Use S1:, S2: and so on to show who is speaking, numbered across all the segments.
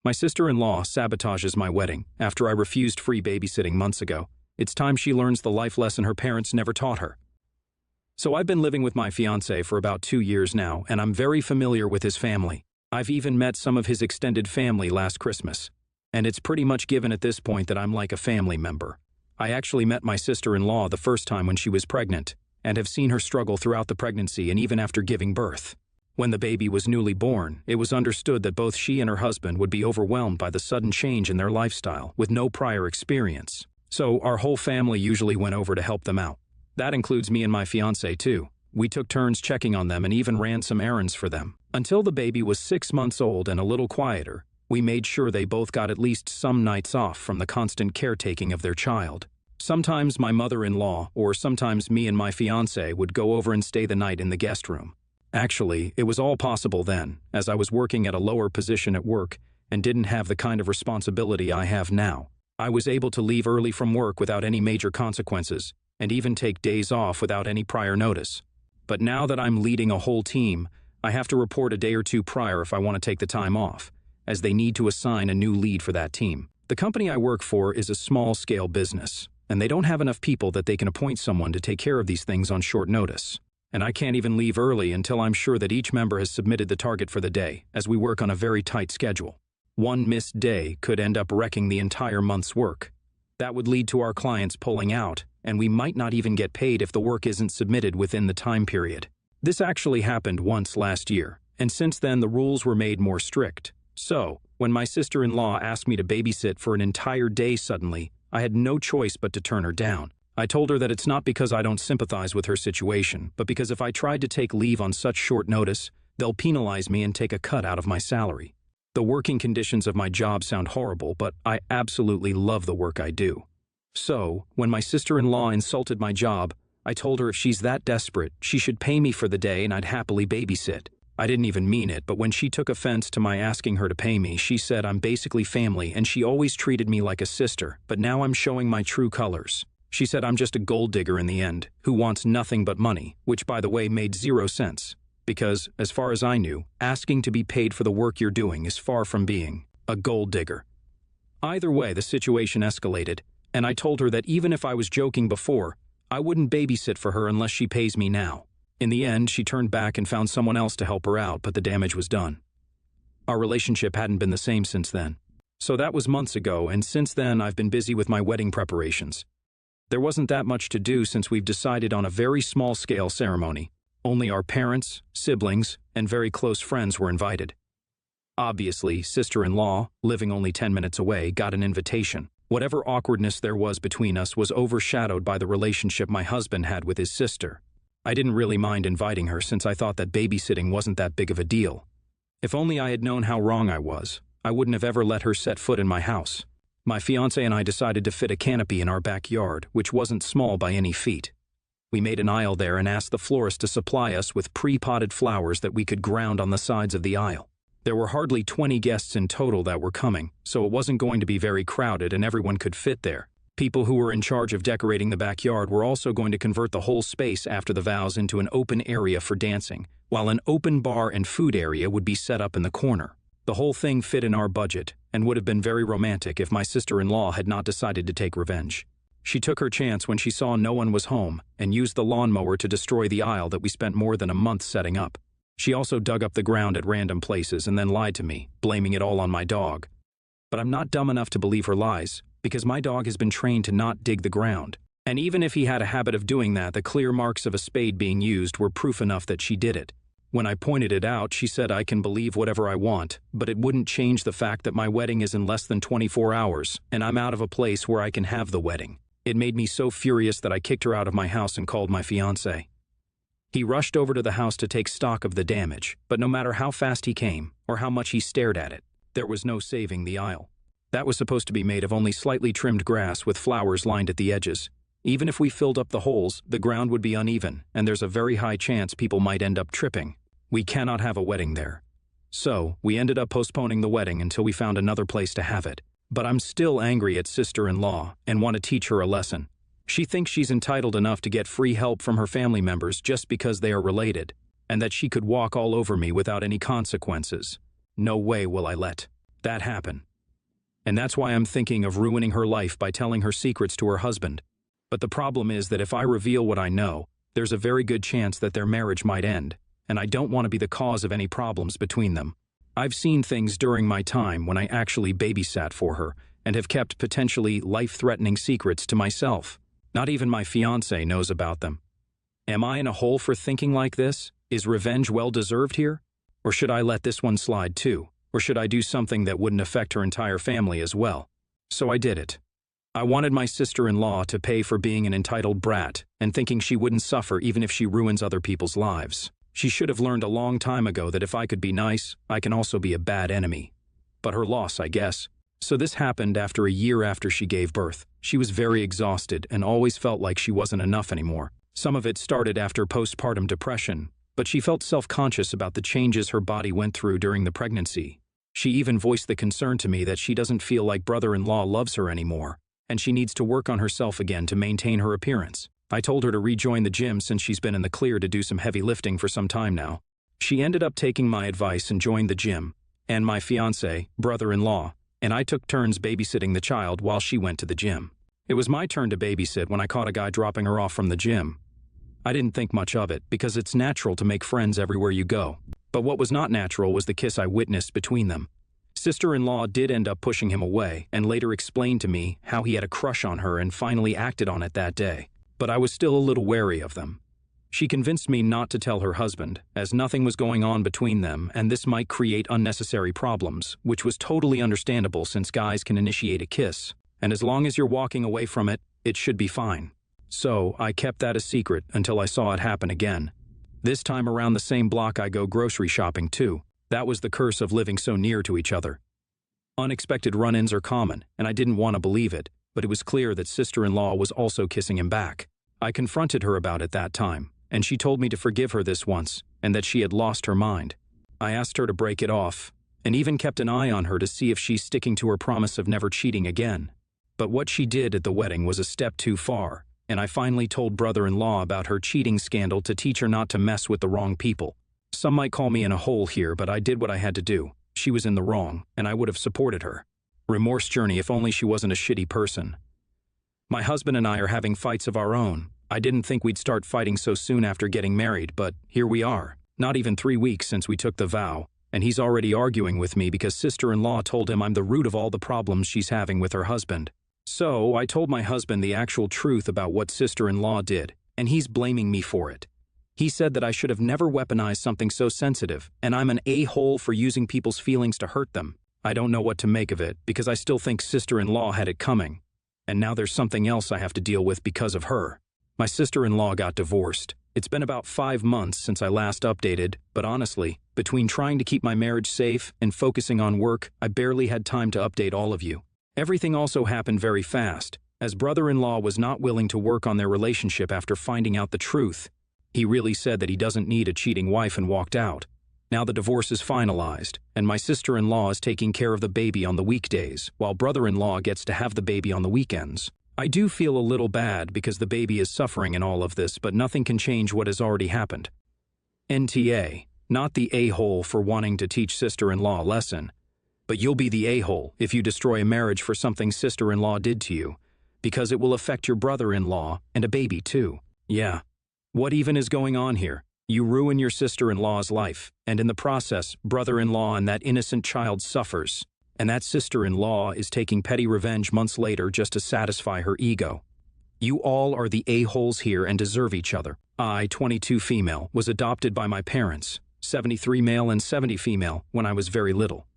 S1: My sister-in-law sabotages my wedding after I refused free babysitting months ago. It's time she learns the life lesson her parents never taught her. So I've been living with my fiancé for about 2 years now, and I'm very familiar with his family. I've even met some of his extended family last Christmas. And it's pretty much given at this point that I'm like a family member. I actually met my sister-in-law the first time when she was pregnant, and have seen her struggle throughout the pregnancy and even after giving birth. When the baby was newly born, it was understood that both she and her husband would be overwhelmed by the sudden change in their lifestyle with no prior experience. So our whole family usually went over to help them out. That includes me and my fiancé too. We took turns checking on them and even ran some errands for them. Until the baby was 6 months old and a little quieter, we made sure they both got at least some nights off from the constant caretaking of their child. Sometimes my mother-in-law or sometimes me and my fiancé would go over and stay the night in the guest room. Actually, it was all possible then, as I was working at a lower position at work and didn't have the kind of responsibility I have now. I was able to leave early from work without any major consequences, and even take days off without any prior notice. But now that I'm leading a whole team, I have to report a day or two prior if I want to take the time off, as they need to assign a new lead for that team. The company I work for is a small-scale business, and they don't have enough people that they can appoint someone to take care of these things on short notice. And I can't even leave early until I'm sure that each member has submitted the target for the day, as we work on a very tight schedule. One missed day could end up wrecking the entire month's work. That would lead to our clients pulling out, and we might not even get paid if the work isn't submitted within the time period. This actually happened once last year, and since then the rules were made more strict. So, when my sister-in-law asked me to babysit for an entire day suddenly, I had no choice but to turn her down. I told her that it's not because I don't sympathize with her situation, but because if I tried to take leave on such short notice, they'll penalize me and take a cut out of my salary. The working conditions of my job sound horrible, but I absolutely love the work I do. So, when my sister-in-law insulted my job, I told her if she's that desperate, she should pay me for the day and I'd happily babysit. I didn't even mean it, but when she took offense to my asking her to pay me, she said I'm basically family and she always treated me like a sister, but now I'm showing my true colors. She said I'm just a gold digger in the end, who wants nothing but money, which by the way made 0 sense. Because, as far as I knew, asking to be paid for the work you're doing is far from being a gold digger. Either way, the situation escalated, and I told her that even if I was joking before, I wouldn't babysit for her unless she pays me now. In the end, she turned back and found someone else to help her out, but the damage was done. Our relationship hadn't been the same since then. So that was months ago, and since then I've been busy with my wedding preparations. There wasn't that much to do since we've decided on a very small-scale ceremony. Only our parents, siblings, and very close friends were invited. Obviously, sister-in-law, living only 10 minutes away, got an invitation. Whatever awkwardness there was between us was overshadowed by the relationship my husband had with his sister. I didn't really mind inviting her since I thought that babysitting wasn't that big of a deal. If only I had known how wrong I was, I wouldn't have ever let her set foot in my house. My fiancé and I decided to fit a canopy in our backyard, which wasn't small by any feat. We made an aisle there and asked the florist to supply us with pre-potted flowers that we could ground on the sides of the aisle. There were hardly 20 guests in total that were coming, so it wasn't going to be very crowded and everyone could fit there. People who were in charge of decorating the backyard were also going to convert the whole space after the vows into an open area for dancing, while an open bar and food area would be set up in the corner. The whole thing fit in our budget and would have been very romantic if my sister-in-law had not decided to take revenge. She took her chance when she saw no one was home and used the lawnmower to destroy the aisle that we spent more than a month setting up. She also dug up the ground at random places and then lied to me, blaming it all on my dog. But I'm not dumb enough to believe her lies, because my dog has been trained to not dig the ground. And even if he had a habit of doing that, the clear marks of a spade being used were proof enough that she did it. When I pointed it out, she said I can believe whatever I want, but it wouldn't change the fact that my wedding is in less than 24 hours, and I'm out of a place where I can have the wedding. It made me so furious that I kicked her out of my house and called my fiancé. He rushed over to the house to take stock of the damage, but no matter how fast he came, or how much he stared at it, there was no saving the aisle. That was supposed to be made of only slightly trimmed grass with flowers lined at the edges. Even if we filled up the holes, the ground would be uneven, and there's a very high chance people might end up tripping. We cannot have a wedding there. So, we ended up postponing the wedding until we found another place to have it. But I'm still angry at sister-in-law and want to teach her a lesson. She thinks she's entitled enough to get free help from her family members just because they are related, and that she could walk all over me without any consequences. No way will I let that happen. And that's why I'm thinking of ruining her life by telling her secrets to her husband. But the problem is that if I reveal what I know, there's a very good chance that their marriage might end, and I don't want to be the cause of any problems between them. I've seen things during my time when I actually babysat for her and have kept potentially life-threatening secrets to myself. Not even my fiancé knows about them. Am I in a hole for thinking like this? Is revenge well-deserved here? Or should I let this one slide too? Or should I do something that wouldn't affect her entire family as well? So I did it. I wanted my sister-in-law to pay for being an entitled brat and thinking she wouldn't suffer even if she ruins other people's lives. She should have learned a long time ago that if I could be nice, I can also be a bad enemy. But her loss, I guess. So this happened after a year after she gave birth. She was very exhausted and always felt like she wasn't enough anymore. Some of it started after postpartum depression, but she felt self-conscious about the changes her body went through during the pregnancy. She even voiced the concern to me that she doesn't feel like brother-in-law loves her anymore, and she needs to work on herself again to maintain her appearance. I told her to rejoin the gym since she's been in the clear to do some heavy lifting for some time now. She ended up taking my advice and joined the gym, and my fiancé, brother-in-law, and I took turns babysitting the child while she went to the gym. It was my turn to babysit when I caught a guy dropping her off from the gym. I didn't think much of it because it's natural to make friends everywhere you go. But what was not natural was the kiss I witnessed between them. Sister-in-law did end up pushing him away and later explained to me how he had a crush on her and finally acted on it that day. But I was still a little wary of them. She convinced me not to tell her husband, as nothing was going on between them and this might create unnecessary problems, which was totally understandable since guys can initiate a kiss, and as long as you're walking away from it, it should be fine. So I kept that a secret until I saw it happen again. This time around the same block I go grocery shopping too. That was the curse of living so near to each other. Unexpected run-ins are common, and I didn't want to believe it, but it was clear that sister-in-law was also kissing him back. I confronted her about it that time, and she told me to forgive her this once, and that she had lost her mind. I asked her to break it off, and even kept an eye on her to see if she's sticking to her promise of never cheating again. But what she did at the wedding was a step too far, and I finally told brother-in-law about her cheating scandal to teach her not to mess with the wrong people. Some might call me in a hole here, but I did what I had to do. She was in the wrong, and I would have supported her. Remorse journey if only she wasn't a shitty person. My husband and I are having fights of our own. I didn't think we'd start fighting so soon after getting married, but here we are. Not even 3 weeks since we took the vow, and he's already arguing with me because sister-in-law told him I'm the root of all the problems she's having with her husband. So I told my husband the actual truth about what sister-in-law did, and he's blaming me for it. He said that I should have never weaponized something so sensitive, and I'm an a-hole for using people's feelings to hurt them. I don't know what to make of it because I still think sister-in-law had it coming. And now there's something else I have to deal with because of her. My sister-in-law got divorced. It's been about 5 months since I last updated, but honestly, between trying to keep my marriage safe and focusing on work, I barely had time to update all of you. Everything also happened very fast, as brother-in-law was not willing to work on their relationship after finding out the truth. He really said that he doesn't need a cheating wife and walked out. Now the divorce is finalized, and my sister-in-law is taking care of the baby on the weekdays, while brother-in-law gets to have the baby on the weekends. I do feel a little bad because the baby is suffering in all of this, but nothing can change what has already happened. NTA, not the a-hole for wanting to teach sister-in-law a lesson, but you'll be the a-hole if you destroy a marriage for something sister-in-law did to you, because it will affect your brother-in-law and a baby too. Yeah. What even is going on here? You ruin your sister-in-law's life, and in the process, brother-in-law and that innocent child suffers, and that sister-in-law is taking petty revenge months later just to satisfy her ego. You all are the a-holes here and deserve each other. I, 22 female, was adopted by my parents, 73 male and 70 female, when I was very little.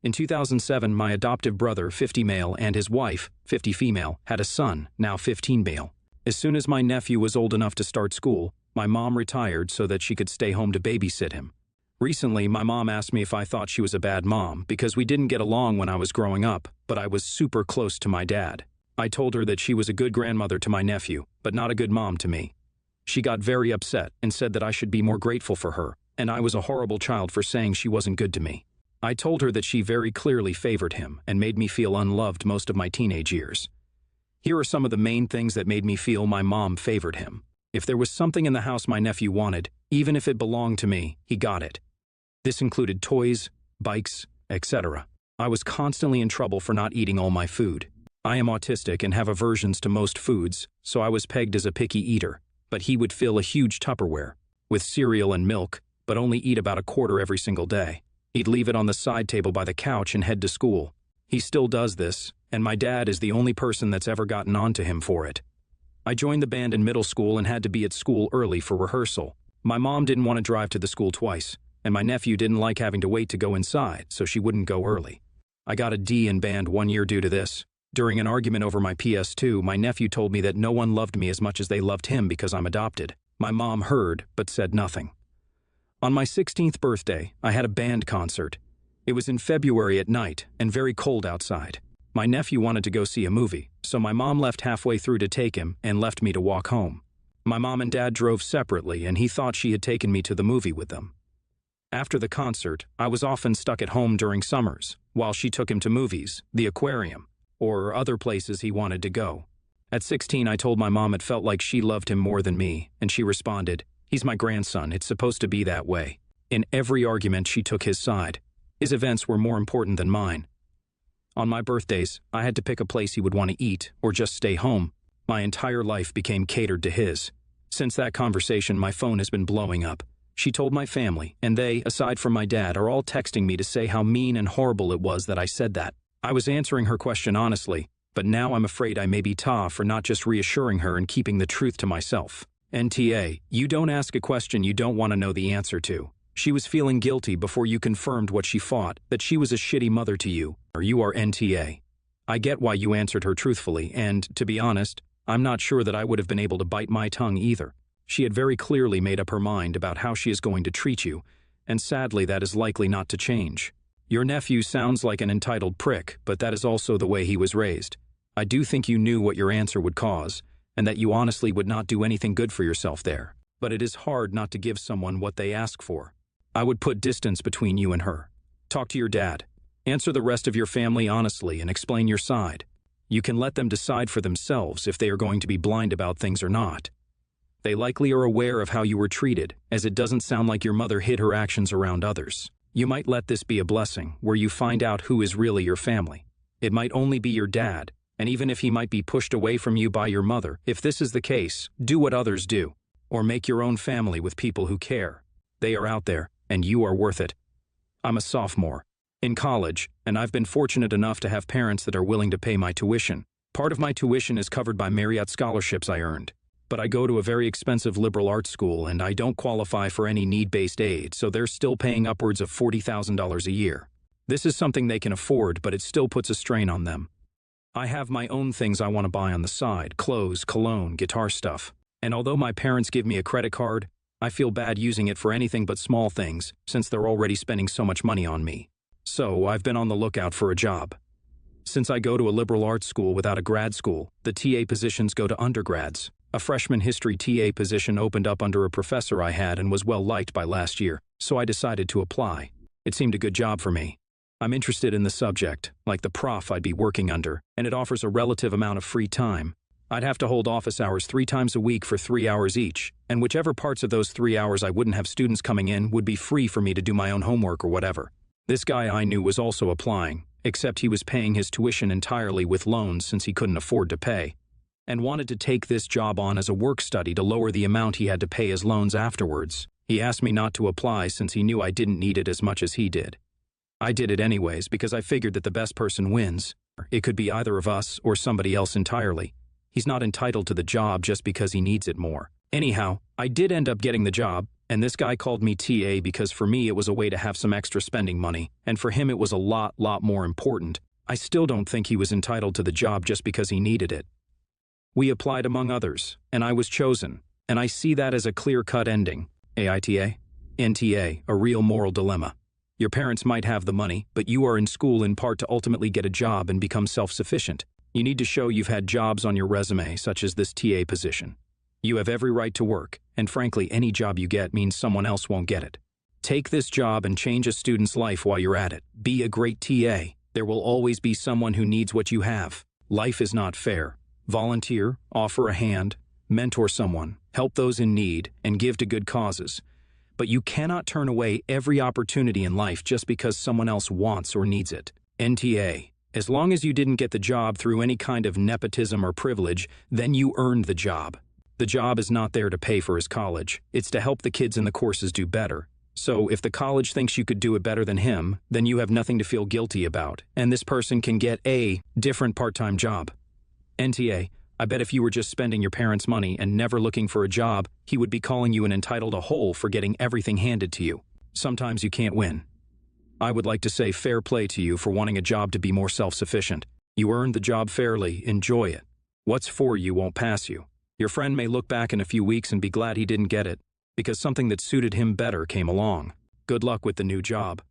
S1: In 2007, my adoptive brother, 50 male, and his wife, 50 female, had a son, now 15 male. As soon as my nephew was old enough to start school, my mom retired so that she could stay home to babysit him. Recently, my mom asked me if I thought she was a bad mom because we didn't get along when I was growing up, but I was super close to my dad. I told her that she was a good grandmother to my nephew, but not a good mom to me. She got very upset and said that I should be more grateful for her, and I was a horrible child for saying she wasn't good to me. I told her that she very clearly favored him and made me feel unloved most of my teenage years. Here are some of the main things that made me feel my mom favored him. If there was something in the house my nephew wanted, even if it belonged to me, he got it. This included toys, bikes, etc. I was constantly in trouble for not eating all my food. I am autistic and have aversions to most foods, so I was pegged as a picky eater, but he would fill a huge Tupperware with cereal and milk, but only eat about a quarter every single day. He'd leave it on the side table by the couch and head to school. He still does this, and my dad is the only person that's ever gotten on to him for it. I joined the band in middle school and had to be at school early for rehearsal. My mom didn't want to drive to the school twice, and my nephew didn't like having to wait to go inside, so she wouldn't go early. I got a D in band 1 year due to this. During an argument over my PS2, my nephew told me that no one loved me as much as they loved him because I'm adopted. My mom heard, but said nothing. On my 16th birthday, I had a band concert. It was in February at night and very cold outside. My nephew wanted to go see a movie, so my mom left halfway through to take him and left me to walk home. My mom and dad drove separately, and he thought she had taken me to the movie with them. After the concert, I was often stuck at home during summers, while she took him to movies, the aquarium, or other places he wanted to go. At 16, I told my mom it felt like she loved him more than me, and she responded, "He's my grandson, it's supposed to be that way." In every argument, she took his side. His events were more important than mine. On my birthdays, I had to pick a place he would want to eat, or just stay home. My entire life became catered to his. Since that conversation, my phone has been blowing up. She told my family, and they, aside from my dad, are all texting me to say how mean and horrible it was that I said that. I was answering her question honestly, but now I'm afraid I may be tough for not just reassuring her and keeping the truth to myself. NTA, you don't ask a question you don't want to know the answer to. She was feeling guilty before you confirmed what she thought, that she was a shitty mother to you, or you are NTA. I get why you answered her truthfully, and, to be honest, I'm not sure that I would have been able to bite my tongue either. She had very clearly made up her mind about how she is going to treat you, and sadly that is likely not to change. Your nephew sounds like an entitled prick, but that is also the way he was raised. I do think you knew what your answer would cause, and that you honestly would not do anything good for yourself there. But it is hard not to give someone what they ask for. I would put distance between you and her. Talk to your dad. Answer the rest of your family honestly and explain your side. You can let them decide for themselves if they are going to be blind about things or not. They likely are aware of how you were treated, as it doesn't sound like your mother hid her actions around others. You might let this be a blessing, where you find out who is really your family. It might only be your dad, and even if he might be pushed away from you by your mother, if this is the case, do what others do, or make your own family with people who care. They are out there, and you are worth it. I'm a sophomore in college, and I've been fortunate enough to have parents that are willing to pay my tuition. Part of my tuition is covered by Marriott scholarships I earned. But I go to a very expensive liberal arts school and I don't qualify for any need-based aid, so they're still paying upwards of $40,000 a year. This is something they can afford, but it still puts a strain on them. I have my own things I want to buy on the side, clothes, cologne, guitar stuff. And although my parents give me a credit card, I feel bad using it for anything but small things, since they're already spending so much money on me. So I've been on the lookout for a job. Since I go to a liberal arts school without a grad school, the TA positions go to undergrads. A freshman history TA position opened up under a professor I had and was well liked by last year, so I decided to apply. It seemed a good job for me. I'm interested in the subject, like the prof I'd be working under, and it offers a relative amount of free time. I'd have to hold office hours 3 times a week for 3 hours each, and whichever parts of those 3 hours I wouldn't have students coming in would be free for me to do my own homework or whatever. This guy I knew was also applying, except he was paying his tuition entirely with loans since he couldn't afford to pay, and wanted to take this job on as a work study to lower the amount he had to pay his loans afterwards. He asked me not to apply since he knew I didn't need it as much as he did. I did it anyways because I figured that the best person wins. It could be either of us or somebody else entirely. He's not entitled to the job just because he needs it more. Anyhow, I did end up getting the job, and this guy called me TA because for me it was a way to have some extra spending money, and for him it was a lot more important. I still don't think he was entitled to the job just because he needed it. We applied among others, and I was chosen, and I see that as a clear-cut ending. AITA? NTA, a real moral dilemma. Your parents might have the money, but you are in school in part to ultimately get a job and become self-sufficient. You need to show you've had jobs on your resume, such as this TA position. You have every right to work, and frankly, any job you get means someone else won't get it. Take this job and change a student's life while you're at it. Be a great TA. There will always be someone who needs what you have. Life is not fair. Volunteer, offer a hand, mentor someone, help those in need, and give to good causes. But you cannot turn away every opportunity in life just because someone else wants or needs it. NTA. As long as you didn't get the job through any kind of nepotism or privilege, then you earned the job. The job is not there to pay for his college. It's to help the kids in the courses do better. So if the college thinks you could do it better than him, then you have nothing to feel guilty about, and this person can get a different part-time job. NTA. I bet if you were just spending your parents' money and never looking for a job, he would be calling you an entitled a hole for getting everything handed to you. Sometimes you can't win. I would like to say fair play to you for wanting a job to be more self-sufficient. You earned the job fairly, enjoy it. What's for you won't pass you. Your friend may look back in a few weeks and be glad he didn't get it, because something that suited him better came along. Good luck with the new job.